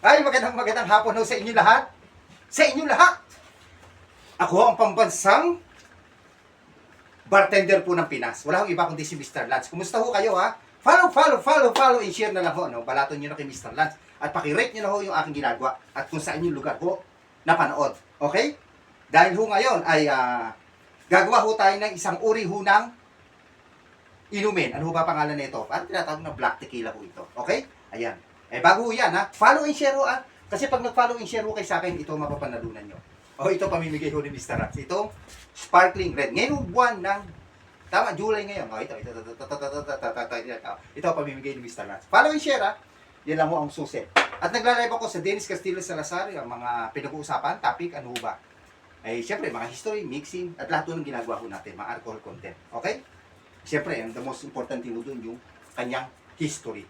Ay, magandang hapon ho sa inyo lahat. Sa inyo lahat. Ako ang pambansang bartender po ng Pinas. Wala akong iba kundi si Mr. Lance. Kumusta ho kayo ha? Follow, and share na lang ho. No? Balaton nyo na kay Mr. Lance. At pakirate nyo na ho yung aking ginagawa. At kung saan yung lugar ho napanood. Okay? Dahil ho ngayon ay gagawa ho tayo ng isang uri ho ng inumin. Ano ho ba pangalan nito? Parang tinatawag na black tequila ho ito. Okay? Ayan. Bago ho yan ha. Follow and share ho ha. Kasi pag nag-follow and share ho kayo sa akin, ito mapapanalunan nyo. Ito pamimigay ho ni Mr. Rats. Itong sparkling red. Ngayon buwan ng, tama, July ngayon. Ito pamimigay ni Mr. Rats. Follow and share ha. Yan lang ho ang susi. At nagla-live ako sa Dennis Castillo Salazar, ang mga pinag-uusapan, topic, ano ho ba? Siyempre, mga history, mixing, at lahat ng ginagawa ho natin, mga alcohol content. Okay? Siyempre, the most important thing doon yung kanyang history.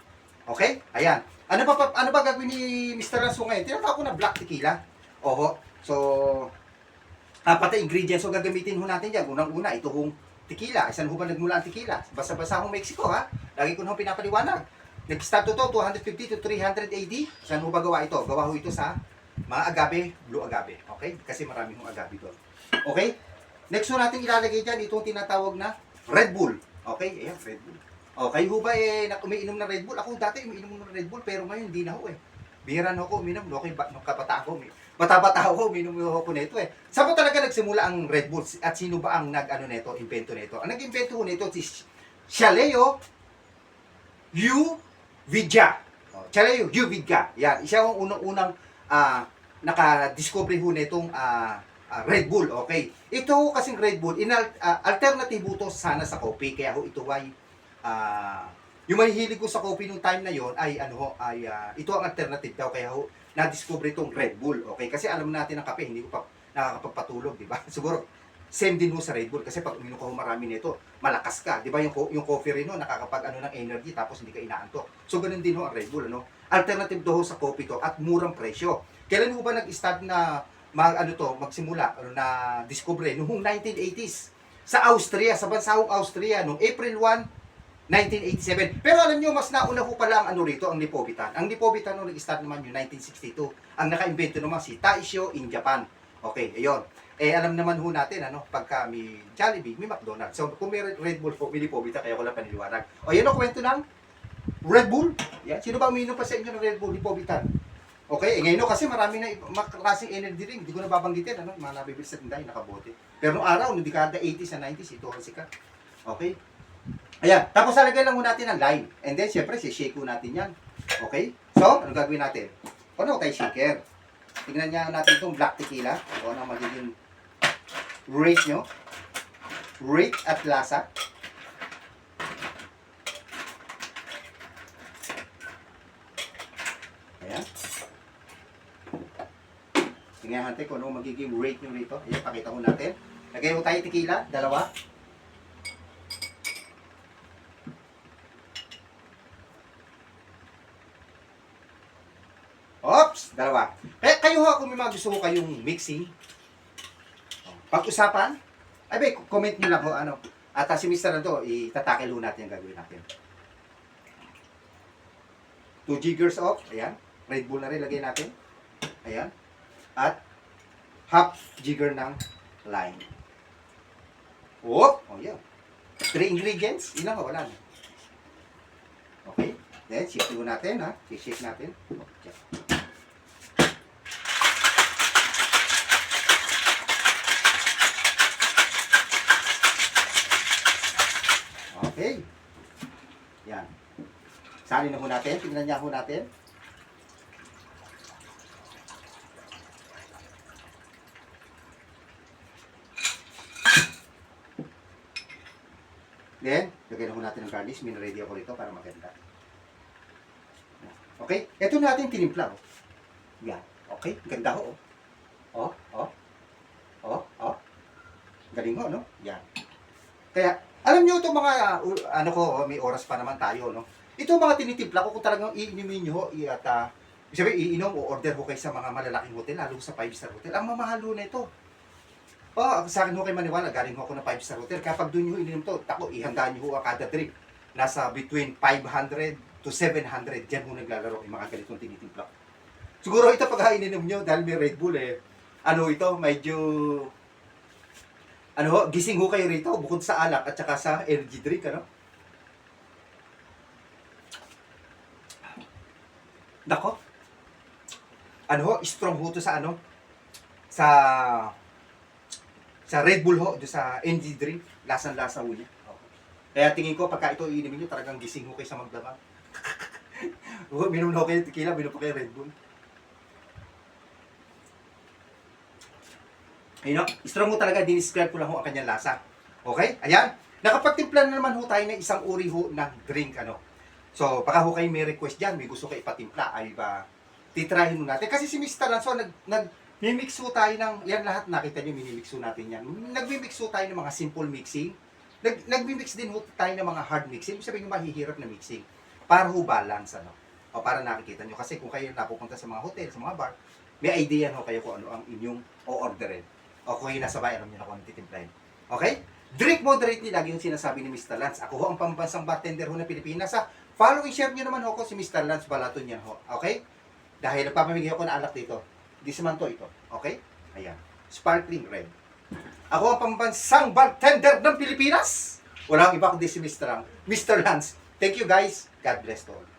Okay? Ayan. Ano ba gagawin ni Mr. Ranso ngayon? Tinatawag ko na black tequila. Oho. So, apat na ingredients so gagamitin ho natin dyan. Unang-una, ito hong tequila. Saan ho ba nagmula ang tequila? Basa-basa hong Mexico, ha? Lagi ko na hong pinapaliwanag. Nag-start to 250 to 300 AD. Saan ho ba gawa ito? Gawa ho ito sa mga agave, blue agave. Okay? Kasi marami hong agave doon. Okay? Next ho natin ilalagay dyan itong tinatawag na Red Bull. Okay? Ayan, Red Bull. Kayo ho ba umiinom ng Red Bull? Ako dati umiinom ng Red Bull pero ngayon hindi na ho eh. Bihira na ako uminom. Okay, nung kabataan ko, bata-bata ako, uminom ako nito eh. Saan ba talaga nagsimula ang Red Bull? At sino ba ang nag-ano invento nito? Ang nag-invento ho nito si Chaleo Yu Vidya. Chaleo Yu Vidya. Yan, siya ang unang-unang naka-discover ho nitong Red Bull, okay. Ito kasing Red Bull, alternative to sana sa coffee, kaya ho ito ay yung mahihilig ko sa coffee nung time na yon ay ito ang alternative daw, kaya ho na-discover itong Red Bull, okay. Kasi alam natin ang kape, hindi ko pa nakakapagpatulog, di ba? Siguro same din ho sa Red Bull kasi pag uminom ka ho marami nito, malakas ka, di ba? Yung coffee rin ho nakakapag ng energy tapos hindi ka inaantok. So ganun din ho ang Red Bull, ano. Alternative daw ho sa coffee to at murang presyo. Kailan ho ba nag-start na magsimula na discover noong 1980s sa Austria, sa bansahong Austria noong April 1, 1987. Pero alam niyo mas nauna ho pala ang rito, ang Lipovitan. Ang Lipovitan nung nag-start naman yung 1962. Ang naka-invento naman si Taisho in Japan. Okay, ayun. Alam naman ho natin pagka may Jollibee, may McDonald's. So kung may Red Bull po, may Lipovitan, kaya ko lang paniliwanag. Yan ang kwento ng Red Bull. Yan. Sino ba umiinom pa sa inyo ng Red Bull, Lipovitan? Okay, ngayon kasi marami na klaseng energy drink. Hindi ko na babanggitin, mga nabibili sa tindahan, nakabote. Pero noong araw, noong dekada 80s and 90s, ito ang sikat. Okay? Ayan, tapos lalagay lang natin ang lime. And then, syempre, si-shake natin yan. Okay? So, ano gagawin natin? Ano tayo shaker? Tingnan niya natin itong black tequila. Ano ang magiging rate nyo. Rate at lasa. Ayan. Tingnan natin kung ano magiging rate nyo rito. Ayan, pakita ko natin. Lagay mo tayo tequila, dalawa. Oops, dalawa. Kaya kayo ho, kung may mga gusto ko kayong mixing, pag-usapan, comment nyo lang ho, At si Mr. na to, itatakil ho natin ang gagawin natin. 2 jiggers of, ayan. Red Bull na rin, lagay natin. Ayan. At half jigger ng lime. Yeah. 3 ingredients, ilang wala na. Okay. Then, shake ho natin, ha. Shake natin. Okay. Okay. Yan. Salin na ho natin. Tingnan niya ho natin. Then, lagyan na ho natin ng garnish. Minready ako rito para maganda. Okay? Ito natin tinimpla. Yan. Okay? Ganda ho. Galing ho, no? Yan. Kaya, alam nyo itong mga, may oras pa naman tayo, no? Ito mga tinitimpla ko, kung talagang iinimin nyo, iinom o order ho kayo sa mga malalaking hotel, lalo sa 5-star hotel. Ang mamahalo na ito. Sa akin ho kayo maniwala, galing ho ako ng 5-star hotel. Kapag doon nyo ininom to, ihandaan nyo ho kada drink. Nasa between 500 to 700, dyan ho naglalaro yung mga ganitong tinitimpla. Siguro ito pag ininom nyo, dahil may Red Bull eh, ano ito, medyo, ano ho, gising ho kayo rito, bukod sa alak at saka sa energy drink, ano? Nako, ano ho, strong ho to sa ano, sa, sa Red Bull ho, doon sa energy drink, lasang-lasa ho niya. Kaya tingin ko, pagka ito iinimin nyo, talagang gising ho kayo sa magdamag. Minum na ho kayo tequila, minum pa kayo Red Bull. Ayun, no? Strong ho talaga, dinescribe ko lang ho ang kanyang lasa. Okay? Ayan. Nakapagtimpla na naman ho tayo ng isang uri ho ng drink, ano. So, baka ho kayo may request dyan, may gusto kayo ipatimpla, ay ba, titrahin mo natin. Kasi si Mr. Lanzo, mimix ho tayo ng, yan lahat nakita nyo, minimix ho natin yan. Nagmimix ho tayo ng mga simple mixing. Nagmimix din ho tayo ng mga hard mixing. Ibig sabihin yung mahihirap na mixing. Para ho balance, ano. O para nakikita nyo. Kasi kung kayo napupunta sa mga hotel, sa mga bar, may idea ho kayo kung ano ang inyong o-orderin. O kung kayo nasa bahay, alam nyo na kung ano titimplahin. Okay? Drink moderately, lagi yung sinasabi ni Mr. Lance. Ako ho ang pambansang bartender ho ng Pilipinas. Sa following, share nyo naman ho ko si Mr. Lance Balaton yan ho. Okay? Dahil nagpapamigay ako ng alak dito. Di naman to ito. Okay? Ayan. Sparkling red. Ako ang pambansang bartender ng Pilipinas. Walang iba kundi si Mr. Lance. Thank you guys. God bless to all.